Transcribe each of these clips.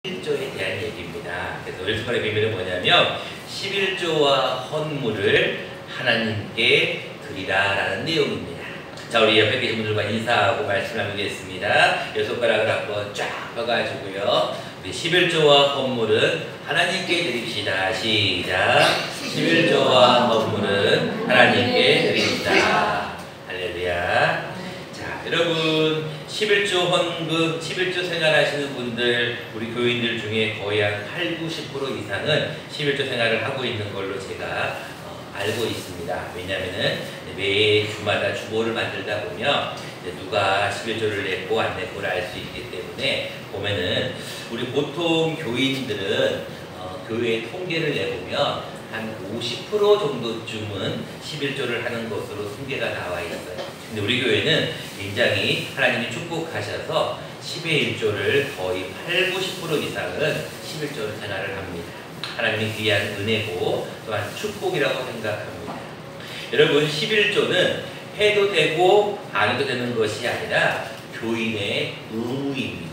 11조에 대한 얘기입니다. 그래서 오늘 특별의 비밀은 뭐냐면 11조와 헌물을 하나님께 드리라라는 내용입니다. 자, 우리 옆에 계신 분들과 인사하고 말씀 나누겠습니다. 손가락을 한번 쫙 펴가지고요. 우리 11조와 헌물은 하나님께 드립시다. 시작. 11조와 헌물은 하나님께 드립시다. 할렐루야. 자, 여러분 11조 헌금, 11조 생활하시는 분들, 우리 교인들 중에 거의 한 8, 90% 이상은 11조 생활을 하고 있는 걸로 제가 알고 있습니다. 왜냐하면은 매 주마다 주보를 만들다 보면 누가 11조를 냈고 안 냈고를 알 수 있기 때문에 보면은 우리 보통 교인들은 교회 통계를 내보면 한 50% 정도쯤은 11조를 하는 것으로 통계가 나와 있어요. 근데 우리 교회는 굉장히 하나님이 축복하셔서 10의 1조를 거의 8, 90% 이상은 11조를 생활을 합니다. 하나님의 귀한 은혜고 또한 축복이라고 생각합니다. 여러분 11조는 해도 되고 안 해도 되는 것이 아니라 교인의 의무입니다.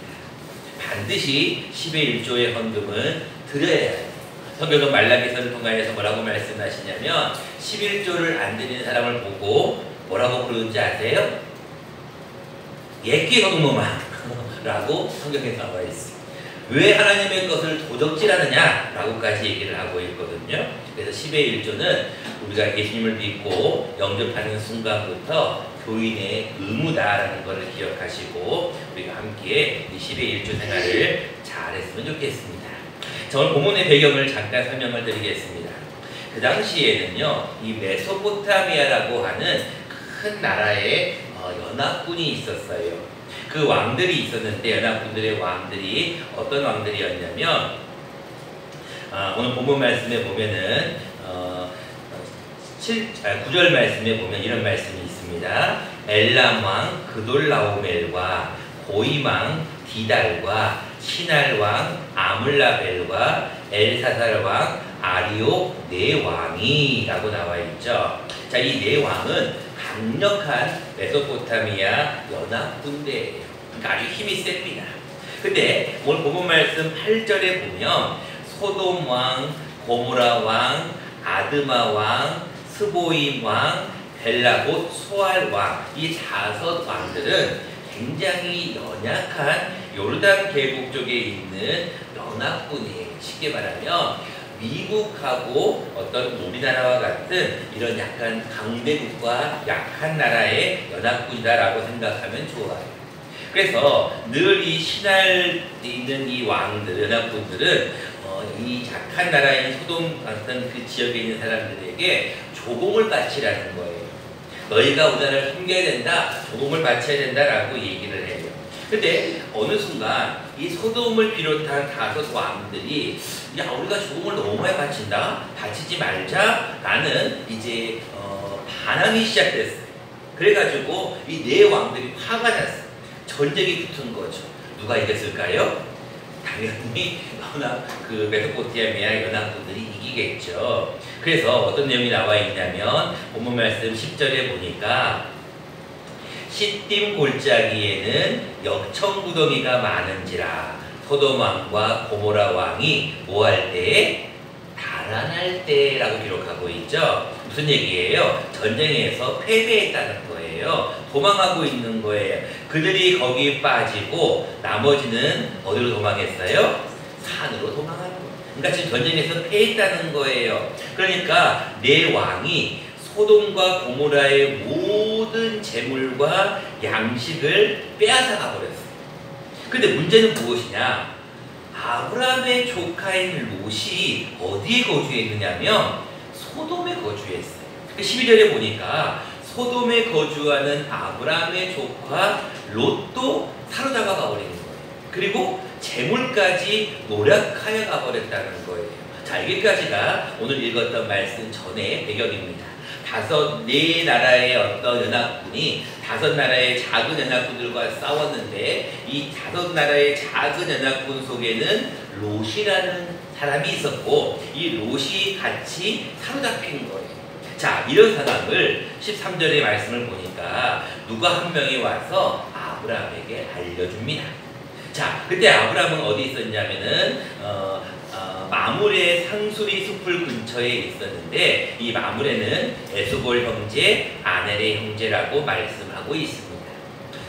반드시 10의 1조의 헌금은 드려야 해요. 성경은 말라기서를 통하여서 뭐라고 말씀하시냐면 11조를 안 드리는 사람을 보고 뭐라고 부르는지 아세요? 예끼 헌금아 라고 성경에 나와 있어요. 왜 하나님의 것을 도적질하느냐 라고까지 얘기를 하고 있거든요. 그래서 10의 1조는 우리가 예수님을 믿고 영접하는 순간부터 교인의 의무다라는 것을 기억하시고 우리가 함께 이 10의 1조 생활을 잘했으면 좋겠습니다. 자, 오늘 본문의 배경을 잠깐 설명을 드리겠습니다. 그 당시에는요, 이 메소포타미아라고 하는 큰 나라에 연합군이 있었어요. 그 왕들이 있었는데 연합군들의 왕들이 어떤 왕들이었냐면 오늘 본문 말씀에 보면은 9절 말씀에 보면 이런 말씀이 있습니다. 엘람 왕 그돌라오멜과 고임 왕 디달과 시날 왕 아물라벨과 엘사살 왕 아리옥 네 왕이라고 나와 있죠. 자, 이 네 왕은 강력한 메소포타미아 연합군대예요. 그러니까 아주 힘이 셉니다. 근데 오늘 본문 말씀 8절에 보면 소돔 왕, 고모라 왕, 아드마 왕, 스보임 왕, 벨라 곧 소알 왕, 이 5 왕들은 굉장히 연약한 요르단 계곡 쪽에 있는 연합군이에요. 쉽게 말하면 미국하고 어떤 우리나라와 같은 이런 약간 강대국과 약한 나라의 연합군이다라고 생각하면 좋아요. 그래서 늘 이 신할 있는 이 왕들, 연합군들은 이 약한 나라인 소돔 같은 그 지역에 있는 사람들에게 조공을 바치라는 거예요. 너희가 우리나라를 섬겨야 된다, 조공을 바쳐야 된다라고 얘기를 해요. 근데 어느 순간 이 소돔을 비롯한 5 왕들이 야, 우리가 조공을 너무 많이 바친다, 바치지 말자 라는 이제 반항이 시작됐어요. 그래가지고 이 4 왕들이 화가 났어요. 전쟁이 붙은 거죠. 누가 이겼을까요? 당연히 그 메소포타미아 연합군들이 이기겠죠. 그래서 어떤 내용이 나와 있냐면 본문 말씀 10절에 보니까 시딤 골짜기에는 역청구덩이가 많은지라 소돔 왕과 고모라 왕이 뭐할 때에 달아날 때라고 기록하고 있죠. 무슨 얘기예요? 전쟁에서 패배했다는 거예요. 도망하고 있는 거예요. 그들이 거기 빠지고 나머지는 어디로 도망했어요? 산으로 도망한 거예요. 그러니까 지금 전쟁에서 패했다는 거예요. 그러니까 네 왕이 소돔과 고모라의 모든 재물과 양식을 빼앗아가 버렸어요. 근데 문제는 무엇이냐? 아브라함의 조카인 롯이 어디에 거주했느냐면 소돔에 거주했어요. 12절에 보니까 소돔에 거주하는 아브라함의 조카 롯도 사로잡아 가버리는 거예요. 그리고 재물까지 노략하여 가버렸다는 거예요. 자, 여기까지가 오늘 읽었던 말씀 전의 배경입니다. 4 나라의 어떤 연합군이 5 나라의 작은 연합군들과 싸웠는데 이 5 나라의 작은 연합군 속에는 롯이라는 사람이 있었고 이 롯이 같이 사로잡힌 거예요. 자, 이런 상황을 13절의 말씀을 보니까 누가 한 명이 와서 아브라함에게 알려줍니다. 자, 그때 아브라함은 어디 있었냐면은 마므레 상수리 숲을 근처에 있었는데 이 마므레는 에스골 형제, 아넬의 형제라고 말씀하고 있습니다.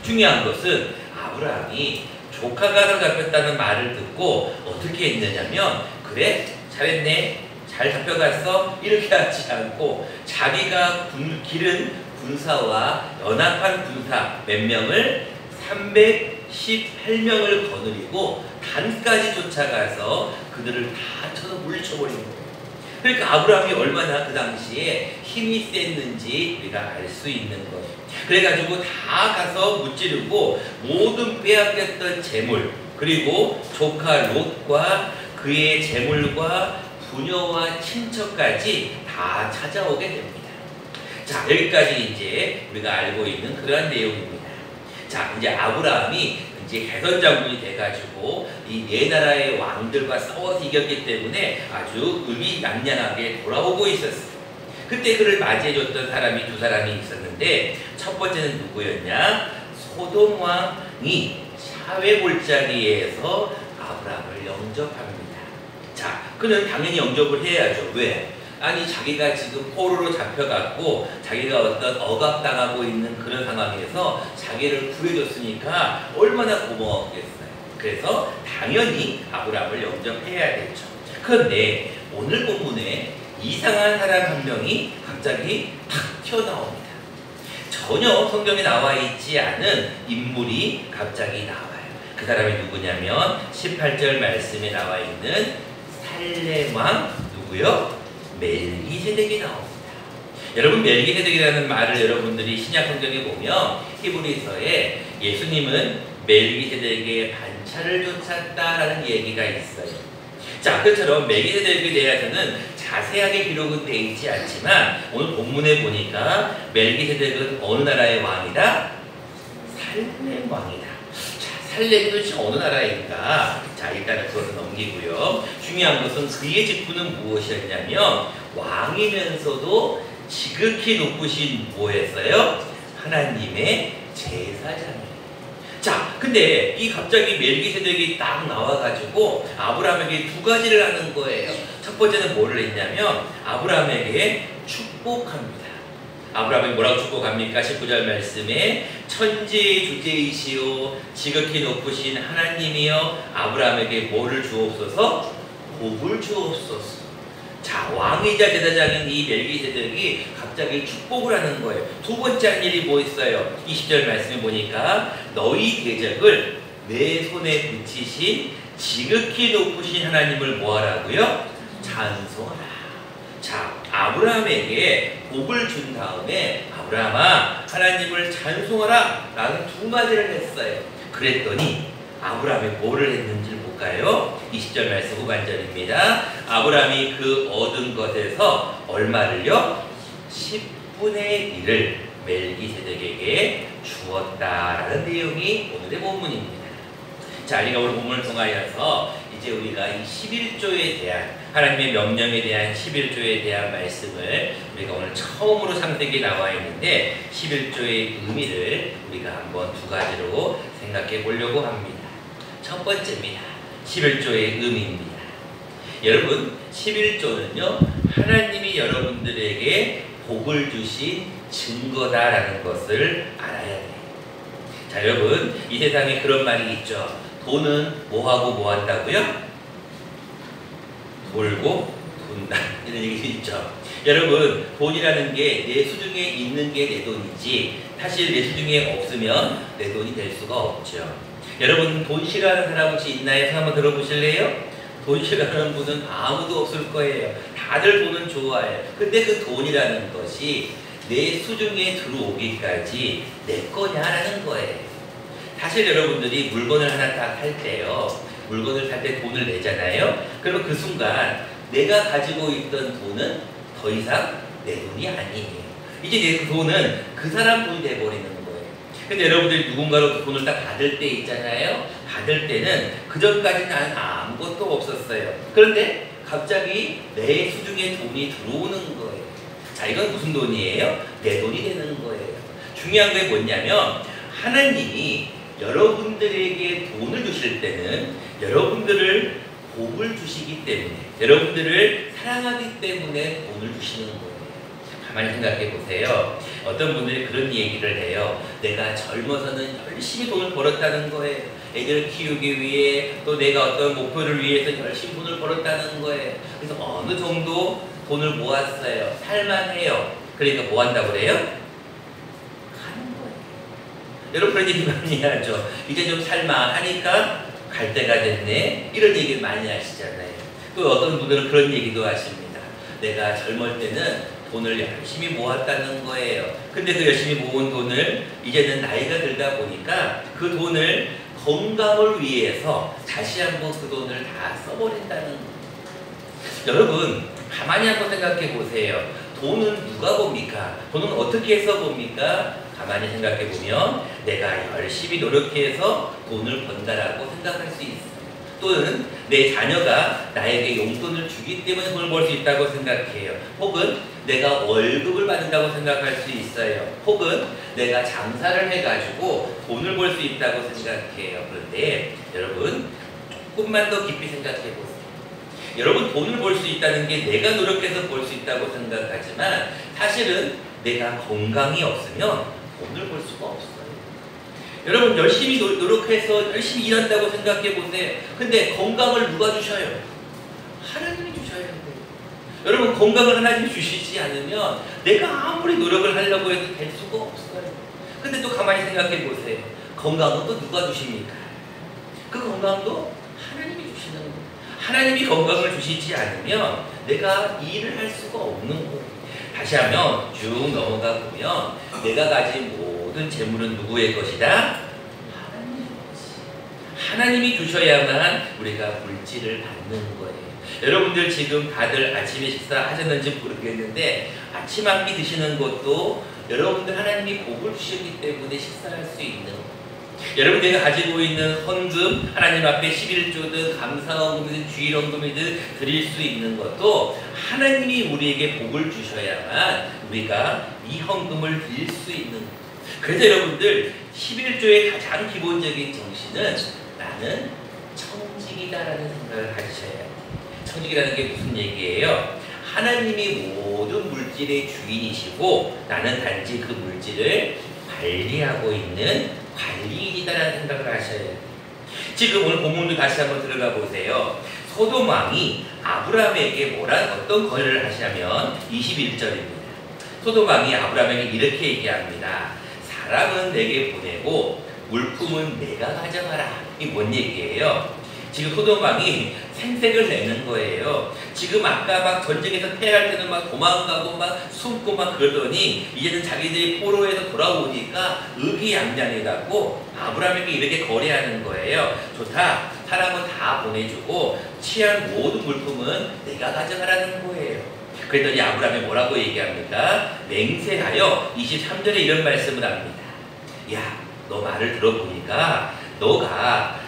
중요한 것은 아브라함이 조카가 사로잡혔다는 말을 듣고 어떻게 했느냐면 그래 잘했네 잘 잡혀갔어 이렇게 하지 않고 자기가 기른 군사와 연합한 군사 몇 명을 318명을 거느리고 단까지 쫓아가서 그들을 다 쳐서 물리쳐버린 거예요. 그러니까 아브라함이 얼마나 그 당시에 힘이 셌는지 우리가 알 수 있는 거예요. 그래가지고 다 가서 무찌르고 모든 빼앗겼던 재물 그리고 조카 롯과 그의 재물과 부녀와 친척까지 다 찾아오게 됩니다. 자, 여기까지 이제 우리가 알고 있는 그러한 내용입니다. 자, 이제 아브라함이 이제 개선 장군이 돼가지고 이 네 나라의 왕들과 싸워서 이겼기 때문에 아주 의미양양하게 돌아오고 있었어요. 그때 그를 맞이해줬던 사람이 두 사람이 있었는데 첫 번째는 누구였냐? 소돔 왕이 샤웨 골짜기에서 아브라함을 영접합니다. 자, 그는 당연히 영접을 해야죠. 왜? 아니 자기가 지금 포로로 잡혀갔고 자기가 어떤 억압당하고 있는 그런 상황에서 자기를 구해줬으니까 얼마나 고마웠겠어요. 그래서 당연히 아브라함을 영접해야겠죠. 그런데 오늘 본문에 이상한 사람 한 명이 갑자기 탁 튀어나옵니다. 전혀 성경에 나와 있지 않은 인물이 갑자기 나와요. 그 사람이 누구냐면 18절 말씀에 나와 있는 살렘 왕 누구요? 멜기세덱이 나옵니다. 여러분 멜기세덱이라는 말을 여러분들이 신약 성경에 보면 히브리서에 예수님은 멜기세덱의 반차를 쫓았다라는 얘기가 있어요. 자, 그처럼 멜기세덱에 대해서는 자세하게 기록은 되어 있지 않지만 오늘 본문에 보니까 멜기세덱은 어느 나라의 왕이다? 살렘 왕이다. 자, 살렘이 도대체 어느 나라인가? 자, 일단은 그것을 넘기고요. 중요한 것은 그의 직분은 무엇이었냐면 왕이면서도 지극히 높으신 뭐였어요? 하나님의 제사장이에요. 자, 근데 이 갑자기 멜기세덱이 딱 나와가지고 아브라함에게 두 가지를 하는 거예요. 첫 번째는 뭐를 했냐면 아브라함에게 축복합니다. 아브라함이 뭐라고 축복합니까? 19절 말씀에 천지의 주제이시오 지극히 높으신 하나님이여 아브라함에게 뭐를 주옵소서? 복을 주옵소서. 자, 왕이자 제사장인 이 멜기세덱이 갑자기 축복을 하는 거예요. 두 번째 한 일이 뭐 있어요? 20절 말씀에 보니까 너희 대적을 내 손에 붙이신 지극히 높으신 하나님을 뭐하라고요? 찬송하라. 자, 아브라함에게 복을 준 다음에 아브라함아 하나님을 찬송하라 라는 두 마디를 했어요. 그랬더니 아브라함이 뭐를 했는지 볼까요? 20절 말씀 후반절입니다. 아브라함이 그 얻은 것에서 얼마를요? 10분의 1을 멜기세덱에게 주었다라는 내용이 오늘의 본문입니다. 자, 우리가 오늘 본문을 통하여서 이제 우리가 이 11조에 대한 하나님의 명령에 대한 11조에 대한 말씀을 우리가 오늘 처음으로 창세기에 나와 있는데 11조의 의미를 우리가 한번 두 가지로 생각해 보려고 합니다. 첫 번째입니다. 11조의 의미입니다. 여러분 11조는요 하나님이 여러분들에게 복을 주신 증거다라는 것을 알아야 돼요. 자, 여러분 이 세상에 그런 말이 있죠. 돈은 뭐하고 뭐한다고요? 돌고 돈다 이런 얘기 있죠. 여러분 돈이라는 게 내 수중에 있는 게 내 돈이지 사실 내 수중에 없으면 내 돈이 될 수가 없죠. 여러분 돈 싫어하는 사람 혹시 있나요? 손 한번 들어보실래요? 돈 싫어하는 분은 아무도 없을 거예요. 다들 돈은 좋아해요. 근데 그 돈이라는 것이 내 수중에 들어오기까지 내 거냐라는 거예요. 사실 여러분들이 물건을 하나 딱 살 때요. 물건을 살 때 돈을 내잖아요. 그러면 그 순간 내가 가지고 있던 돈은 더 이상 내 돈이 아니에요. 이제 내 그 돈은 그 사람 돈이 돼버리는 거예요. 근데 여러분들이 누군가로 돈을 딱 받을 때 있잖아요. 받을 때는 그전까지는 아무것도 없었어요. 그런데 갑자기 내 수중에 돈이 들어오는 거예요. 자, 이건 무슨 돈이에요? 내 돈이 되는 거예요. 중요한 게 뭐냐면 하나님이 여러분들에게 돈을 주실 때는 여러분들을 복을 주시기 때문에, 여러분들을 사랑하기 때문에 돈을 주시는 거예요. 가만히 생각해 보세요. 어떤 분들이 그런 얘기를 해요. 내가 젊어서는 열심히 돈을 벌었다는 거예요. 애들 키우기 위해, 또 내가 어떤 목표를 위해서 열심히 돈을 벌었다는 거예요. 그래서 어느 정도 돈을 모았어요. 살만해요. 그러니까 뭐 한다고 그래요? 가는 거예요. 여러분 그런 얘기 많이 하죠. 이제 좀 살만하니까 갈 때가 됐네. 이런 얘기를 많이 하시잖아요. 또 어떤 분들은 그런 얘기도 하십니다. 내가 젊을 때는 돈을 열심히 모았다는 거예요. 근데 그 열심히 모은 돈을 이제는 나이가 들다 보니까 그 돈을 건강을 위해서 다시 한번 그 돈을 다 써버린다는 거예요. 여러분 가만히 한번 생각해 보세요. 돈은 누가 봅니까? 돈은 어떻게 써봅니까? 가만히 생각해 보면 내가 열심히 노력해서 돈을 번다라고 생각할 수 있어요. 또는 내 자녀가 나에게 용돈을 주기 때문에 돈을 벌 수 있다고 생각해요. 혹은 내가 월급을 받는다고 생각할 수 있어요. 혹은 내가 장사를 해가지고 돈을 벌 수 있다고 생각해요. 그런데 여러분 조금만 더 깊이 생각해 보세요. 여러분 돈을 벌 수 있다는 게 내가 노력해서 벌 수 있다고 생각하지만 사실은 내가 건강이 없으면 돈을 벌 수가 없어요. 여러분 열심히 노력해서 열심히 일한다고 생각해 보세요. 근데 건강을 누가 주셔요? 하나님이 주셔야 돼요. 여러분 건강을 하나님이 주시지 않으면 내가 아무리 노력을 하려고 해도 될 수가 없어요. 근데 또 가만히 생각해 보세요. 건강은 또 누가 주십니까? 그 건강도 하나님이 주시는 거예요. 하나님이 건강을 주시지 않으면 내가 일을 할 수가 없는 거예요. 다시 하면 쭉 넘어가 보면 내가 가진 모든 재물은 누구의 것이다? 하나님의 것이. 하나님이 주셔야만 우리가 물질을 받는 거예요. 여러분들 지금 다들 아침에 식사하셨는지 모르겠는데 아침 한 끼 드시는 것도 여러분들 하나님이 복을 주셨기 때문에 식사할 수 있는 거예요. 여러분들이 가지고 있는 헌금, 하나님 앞에 11조든 감사헌금이든 주일헌금이든 드릴 수 있는 것도 하나님이 우리에게 복을 주셔야만 우리가 이 헌금을 드릴 수 있는 거예요. 그래서 여러분들 11조의 가장 기본적인 정신은 나는 청직이다라는 생각을 가지셔야 해요. 청직이라는 게 무슨 얘기예요? 하나님이 모든 물질의 주인이시고 나는 단지 그 물질을 관리하고 있는 관리인이다라는 생각을 하셔야 해요. 지금 오늘 본문도 다시 한번 들어가 보세요. 소돔 왕이 아브라함에게 어떤 권유를 하시냐면 21절입니다. 소돔 왕이 아브라함에게 이렇게 얘기합니다. 사람은 내게 보내고 물품은 내가 가져가라. 이게 뭔 얘기예요? 지금 소돔 왕이 생색을 내는 거예요. 지금 아까 막 전쟁에서 패할 때는 막 도망가고 막 숨고 막 그러더니 이제는 자기들이 포로에서 돌아오니까 의기양양해갖고 아브라함에게 이렇게 거래하는 거예요. 좋다. 사람은 다 보내주고 취한 모든 물품은 내가 가져가라는 거예요. 그랬더니 아브라함이 뭐라고 얘기합니까? 맹세하여 23절에 이런 말씀을 합니다. 야, 너 말을 들어보니까 너가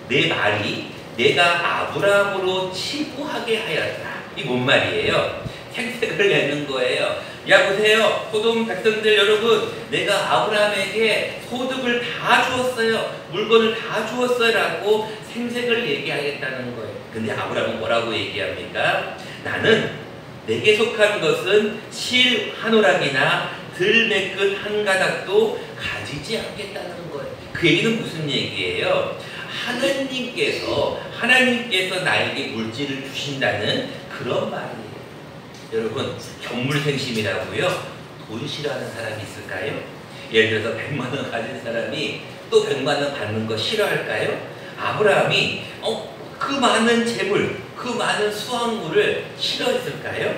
내 말이 내가 아브라함으로 치부하게 하였다. 이 뭔 말이에요? 생색을 내는 거예요. 야 보세요. 소돔 백성들 여러분, 내가 아브라함에게 소득을 다 주었어요. 물건을 다 주었어요 라고 생색을 얘기하겠다는 거예요. 근데 아브라함은 뭐라고 얘기합니까? 나는 내게 속한 것은 실 한 오락이나 들 매끈 한 가닥도 가지지 않겠다는 거예요. 그 얘기는 무슨 얘기예요? 하나님께서 나에게 물질을 주신다는 그런 말이에요. 여러분, 견물생심이라고요? 돈 싫어하는 사람이 있을까요? 예를 들어서 100만 원 가진 사람이 또 100만 원 받는 거 싫어할까요? 아브라함이 그 많은 재물, 그 많은 수확물을 싫어했을까요?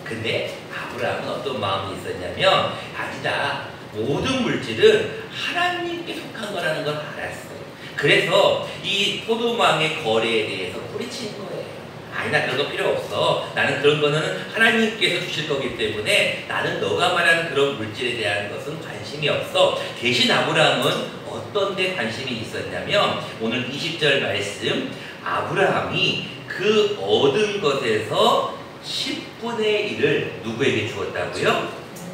근데 아브라함은 어떤 마음이 있었냐면 아니다. 모든 물질은 하나님께 속한 거라는 걸 알았어요. 그래서 이 소돔 왕의 거래에 대해서 뿌리친 거예요. 아니 나 그런 거 필요 없어. 나는 그런 거는 하나님께서 주실 거기 때문에 나는 너가 말하는 그런 물질에 대한 것은 관심이 없어. 대신 아브라함은 어떤 데 관심이 있었냐면 오늘 20절 말씀 아브라함이 그 얻은 것에서 10분의 1을 누구에게 주었다고요?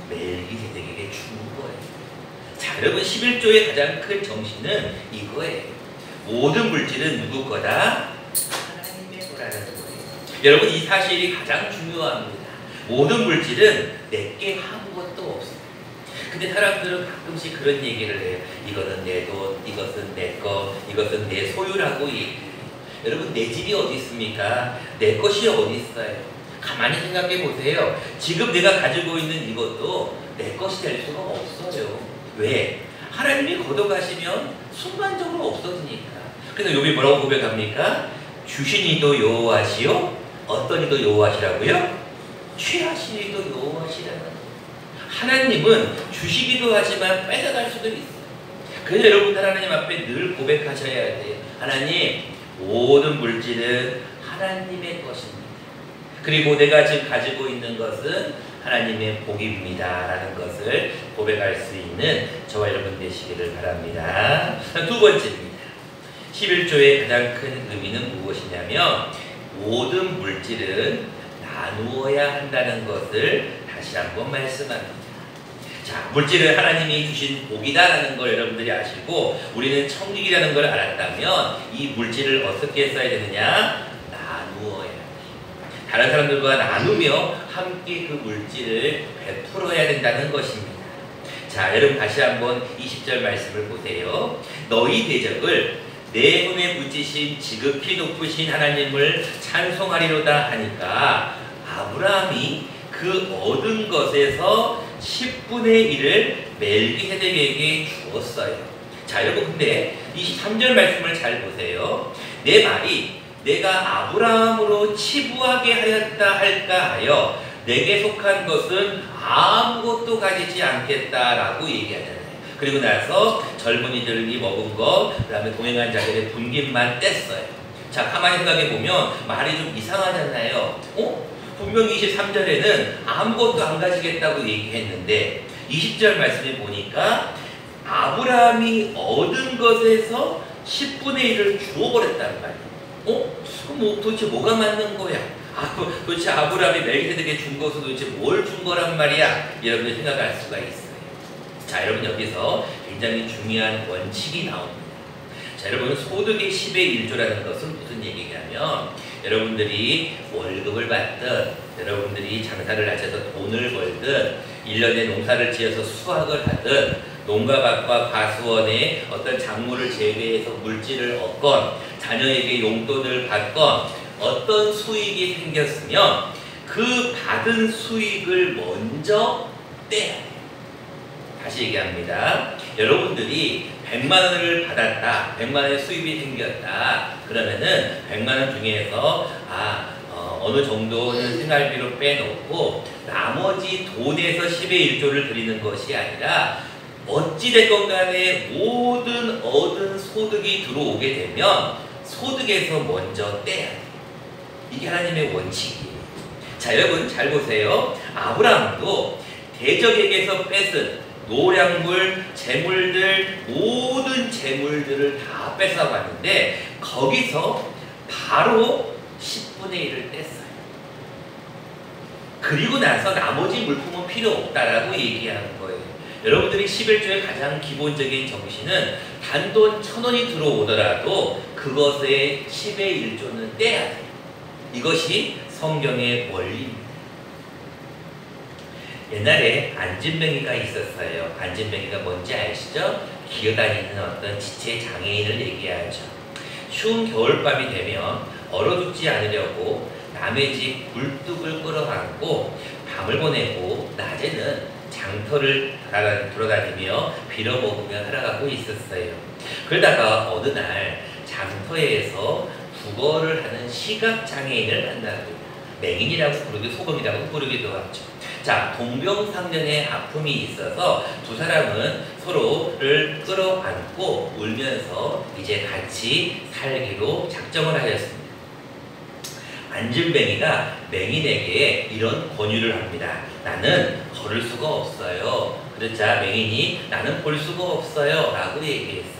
멜기세덱에게 준 거예요. 자, 여러분 11조의 가장 큰 정신은 이거예요. 모든 물질은 누구 거다? 하나님의 거라는 거예요. 여러분 이 사실이 가장 중요합니다. 모든 물질은 내게 아무것도 없어요. 근데 사람들은 가끔씩 그런 얘기를 해요. 이거는 내 돈, 이것은 내 거, 이것은 내 소유라고 얘기해요. 여러분 내 집이 어디 있습니까? 내 것이 어디 있어요? 가만히 생각해 보세요. 지금 내가 가지고 있는 이것도 내 것이 될 수가 없어요. 왜? 하나님이 걷어가시면 순간적으로 없어지니까. 그래서 욥이 뭐라고 고백합니까? 주신 이도 여호와시요 어떤 이도 여호와시라고요? 취하신 이도 여호와시라는 거예요. 하나님은 주시기도 하지만 뺏어갈 수도 있어요. 그래서 여러분들 하나님 앞에 늘 고백하셔야 돼요. 하나님, 모든 물질은 하나님의 것입니다. 그리고 내가 지금 가지고 있는 것은 하나님의 복입니다 라는 것을 고백할 수 있는 저와 여러분 되시기를 바랍니다. 두 번째입니다. 11조의 가장 큰 의미는 무엇이냐면 모든 물질은 나누어야 한다는 것을 다시 한번 말씀합니다. 자, 물질은 하나님이 주신 복이다라는 걸 여러분들이 아시고 우리는 청직이라는 걸 알았다면 이 물질을 어떻게 써야 되느냐? 나누어야 돼요. 다른 사람들과 나누며 함께 그 물질을 베풀어야 된다는 것입니다. 자, 여러분 다시 한번 20절 말씀을 보세요. 너희 대적을 내 손에 붙이신 지극히 높으신 하나님을 찬송하리로다 하니까 아브라함이 그 얻은 것에서 10분의 1을 멜기세덱에게 주었어요. 자, 여러분 근데 23절 말씀을 잘 보세요. 내 말이 내가 아브라함으로 치부하게 하였다 할까 하여 내게 속한 것은 아무것도 가지지 않겠다라고 얘기하잖아요. 그리고 나서 젊은이들이 먹은 것, 그 다음에 동행한 자들의 분깃만 뗐어요. 자, 가만히 생각해 보면 말이 좀 이상하잖아요. 분명히 23절에는 아무것도 안 가지겠다고 얘기했는데 20절 말씀에 보니까 아브라함이 얻은 것에서 10분의 1을 주어버렸단 말이에요. 그럼 도대체 뭐가 맞는 거야? 도대체 아브라함이 멜기세덱에게 준 것은 도대체 뭘 준 거란 말이야? 여러분들 생각할 수가 있어요. 자, 여러분 여기서 굉장히 중요한 원칙이 나옵니다. 자, 여러분 소득의 10의 1조라는 것은 무슨 얘기냐면 여러분들이 월급을 받든 여러분들이 장사를 하셔서 돈을 벌든 1년에 농사를 지어서 수확을 하든 농가밭과 과수원에 어떤 작물을 재배해서 물질을 얻건 자녀에게 용돈을 받건 어떤 수익이 생겼으면 그 받은 수익을 먼저 떼야 돼요. 다시 얘기합니다. 여러분들이 100만 원을 받았다. 100만 원의 수입이 생겼다. 그러면은 100만 원 중에서 어느 정도는 생활비로 빼놓고 나머지 돈에서 10의 1조를 드리는 것이 아니라 어찌됐건 간에 모든 얻은 소득이 들어오게 되면 소득에서 먼저 떼야 돼요. 이게 하나님의 원칙이에요. 자, 여러분 잘 보세요. 아브라함도 대적에게서 뺏은 노량물, 재물들, 모든 재물들을 다 뺏어갔는데 거기서 바로 10분의 1을 뗐어요. 그리고 나서 나머지 물품은 필요 없다라고 얘기하는 거예요. 여러분들이 11조의 가장 기본적인 정신은 단돈 1,000원이 들어오더라도 그것의 10의 1조는 떼야 돼요. 이것이 성경의 원리입니다. 옛날에 안진뱅이가 있었어요. 안진뱅이가 뭔지 아시죠? 기어다니는 어떤 지체 장애인을 얘기하죠. 추운 겨울밤이 되면 얼어 죽지 않으려고 남의 집 굴뚝을 끌어안고 밤을 보내고 낮에는 장터를 돌아다니며 빌어먹으며 살아가고 있었어요. 그러다가 어느 날 장터에서 국어를 하는 시각장애인을 만납니다. 맹인이라고 부르기도 소금이라고 부르기도 하죠. 자, 동병상련의 아픔이 있어서 두 사람은 서로를 끌어안고 울면서 이제 같이 살기로 작정을 하였습니다. 안진뱅이가 맹인에게 이런 권유를 합니다. 나는 걸을 수가 없어요. 그러자 맹인이 나는 볼 수가 없어요 라고 얘기했어요.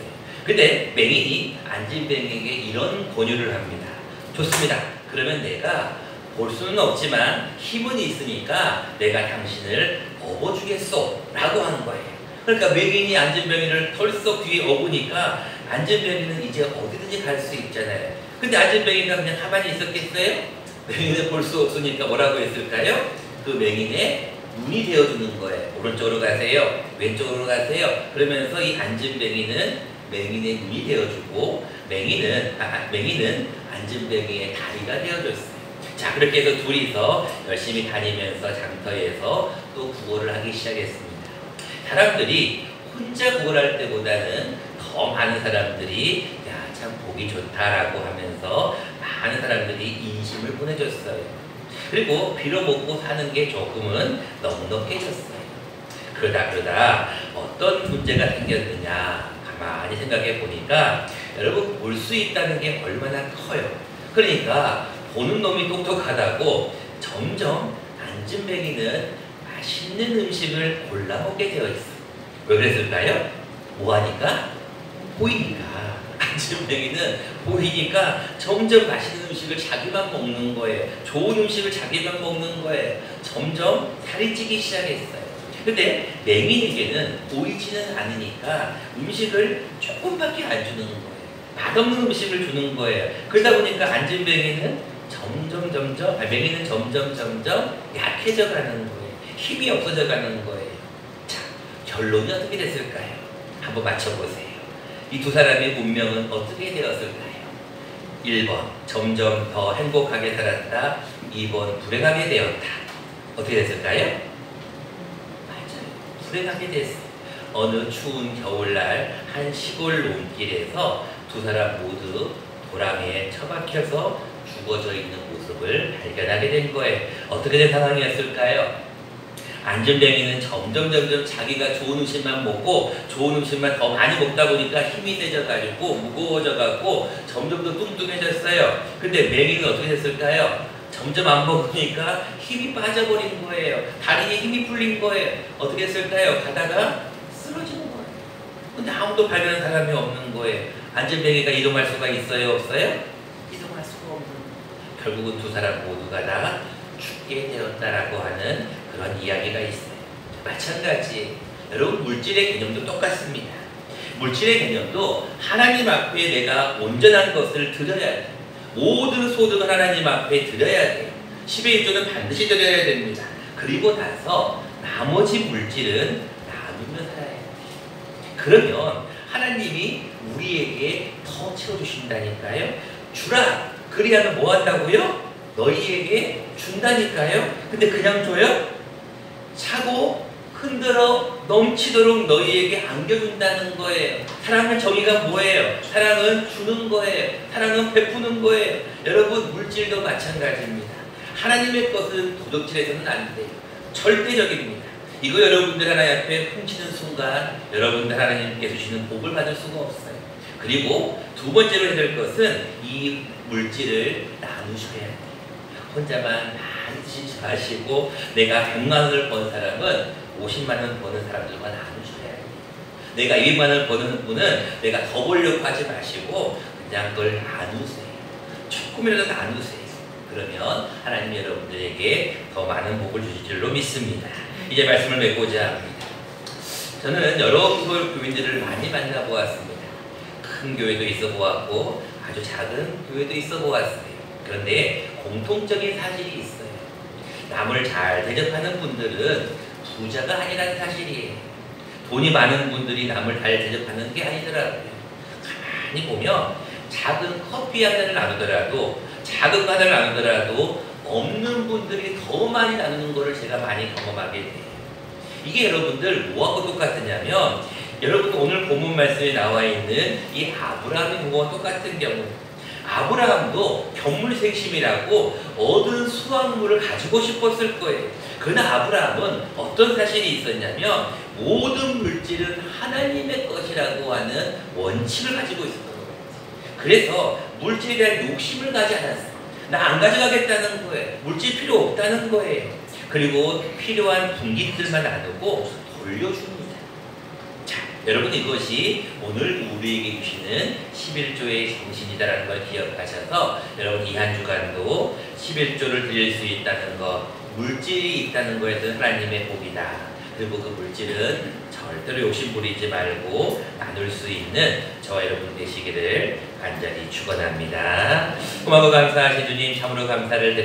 근데 맹인이 안진뱅이에게 이런 권유를 합니다. 좋습니다. 그러면 내가 볼 수는 없지만 힘은 있으니까 내가 당신을 업어주겠소 라고 하는 거예요. 그러니까 맹인이 안진뱅이를 털썩 뒤에 업으니까 안진뱅이는 이제 어디든지 갈 수 있잖아요. 근데 안진뱅이가 그냥 가만히 있었겠어요? 맹인을 볼 수 없으니까 뭐라고 했을까요? 그 맹인의 눈이 되어주는 거예요. 오른쪽으로 가세요. 왼쪽으로 가세요. 그러면서 이 안진뱅이는 맹인의 눈이 되어주고 맹인은 안진뱅이의 다리가 되어줬어요. 자, 그렇게 해서 둘이서 열심히 다니면서 장터에서 또 구걸을 하기 시작했습니다. 사람들이 혼자 구걸할 때보다는 더 많은 사람들이 야, 참 보기 좋다라고 하면서 많은 사람들이 인심을 보내줬어요. 그리고 빌어먹고 사는 게 조금은 넉넉해졌어요. 그러다 어떤 문제가 생겼느냐 가만히 생각해 보니까 여러분 볼 수 있다는 게 얼마나 커요. 그러니까 보는 놈이 똑똑하다고 점점 안진뱅이는 맛있는 음식을 골라 먹게 되어 있어요. 왜 그랬을까요? 뭐하니까? 보이니까. 안진뱅이는 보이니까 점점 맛있는 음식을 자기만 먹는 거예요. 좋은 음식을 자기만 먹는 거예요. 점점 살이 찌기 시작했어요. 근데 맹인에게는 보이지는 않으니까 음식을 조금밖에 안 주는 거예요. 맛없는 음식을 주는 거예요. 그러다 보니까 안진뱅이는 맹인은 점점 약해져 가는 거예요. 힘이 없어져 가는 거예요. 자, 결론이 어떻게 됐을까요? 한번 맞춰보세요. 이 두 사람의 운명은 어떻게 되었을까요? 1번, 점점 더 행복하게 살았다. 2번, 불행하게 되었다. 어떻게 됐을까요? 맞아요. 불행하게 됐어요. 어느 추운 겨울날 한 시골 논길에서 두 사람 모두 도랑에 처박혀서 죽어져 있는 모습을 발견하게 된 거예요. 어떻게 된 상황이었을까요? 안진뱅이는 점점 자기가 좋은 음식만 먹고 좋은 음식만 더 많이 먹다 보니까 힘이 세져가지고 무거워져가지고 점점 더 뚱뚱해졌어요. 근데 맹이는 어떻게 됐을까요? 점점 안 먹으니까 힘이 빠져버린 거예요. 다리에 힘이 풀린 거예요. 어떻게 했을까요? 가다가 쓰러지는 거예요. 근데 아무도 발견한 사람이 없는 거예요. 안진뱅이가 이동할 수가 있어요? 없어요? 이동할 수가 없는 거예요. 결국은 두 사람 모두가 다 죽게 되었다라고 하는 그런 이야기가 있어요. 마찬가지 여러분 물질의 개념도 똑같습니다. 물질의 개념도 하나님 앞에 내가 온전한 것을 드려야 돼요. 모든 소득은 하나님 앞에 드려야 돼요. 10의 1조는 반드시 드려야 됩니다. 그리고 나서 나머지 물질은 나누며 살아야 돼요. 그러면 하나님이 우리에게 더 채워주신다니까요. 주라 그리하면 뭐 한다고요? 너희에게 준다니까요. 근데 그냥 줘요? 차고 흔들어 넘치도록 너희에게 안겨준다는 거예요. 사랑의 정의가 뭐예요? 사랑은 주는 거예요. 사랑은 베푸는 거예요. 여러분 물질도 마찬가지입니다. 하나님의 것은 도둑질해서는 안 돼요. 절대적입니다. 이거 여러분들 하나님 앞에 훔치는 순간 여러분들 하나님께 주시는 복을 받을 수가 없어요. 그리고 두 번째로 해야 될 것은 이 물질을 나누셔야 돼요. 혼자만 많이 드시지 마시고 내가 100만 원을 번 사람은 50만 원 버는 사람들과 나누셔야 돼요. 내가 200만 원을 버는 분은 내가 더 벌려고 하지 마시고 그냥 그걸 나누세요. 조금이라도 나누세요. 그러면 하나님 여러분들에게 더 많은 복을 주실 줄로 믿습니다. 이제 말씀을 맺고자 합니다. 저는 여러 교인들을 많이 만나보았습니다. 큰 교회도 있어 보았고 아주 작은 교회도 있어 보았어요. 그런데 공통적인 사실이 있어요. 남을 잘 대접하는 분들은 부자가 아니라는 사실이에요. 돈이 많은 분들이 남을 잘 대접하는 게 아니더라고요. 가만히 보면 작은 커피 한 잔을 나누더라도 작은 거 하나를 나누더라도 없는 분들이 더 많이 나누는 것을 제가 많이 경험하게 돼요. 이게 여러분들 뭐하고 똑같으냐면 여러분 오늘 본문 말씀에 나와 있는 이 아브라함의 경우와 똑같은 경우 아브라함도 견물생심이라고 얻은 수확물을 가지고 싶었을 거예요. 그러나 아브라함은 어떤 사실이 있었냐면 모든 물질은 하나님의 것이라고 하는 원칙을 가지고 있었던 거예요. 그래서 물질에 대한 욕심을 가지 않았어요. 나 안 가져가겠다는 거예요. 물질 필요 없다는 거예요. 그리고 필요한 분깃들만 나누고 돌려줍니다. 자, 여러분 이것이 오늘 우리에게 주시는 11조의 정신이다라는 걸 기억하셔서 여러분 이 한 주간도 11조를 드릴 수 있다는 것, 물질이 있다는 것에서 하나님의 복이다. 그리고 그 물질은 절대로 욕심 부리지 말고 나눌 수 있는 저와 여러분 되시기를 간절히 축원합니다. 고마워 감사하신 주님 참으로 감사를 드립니다.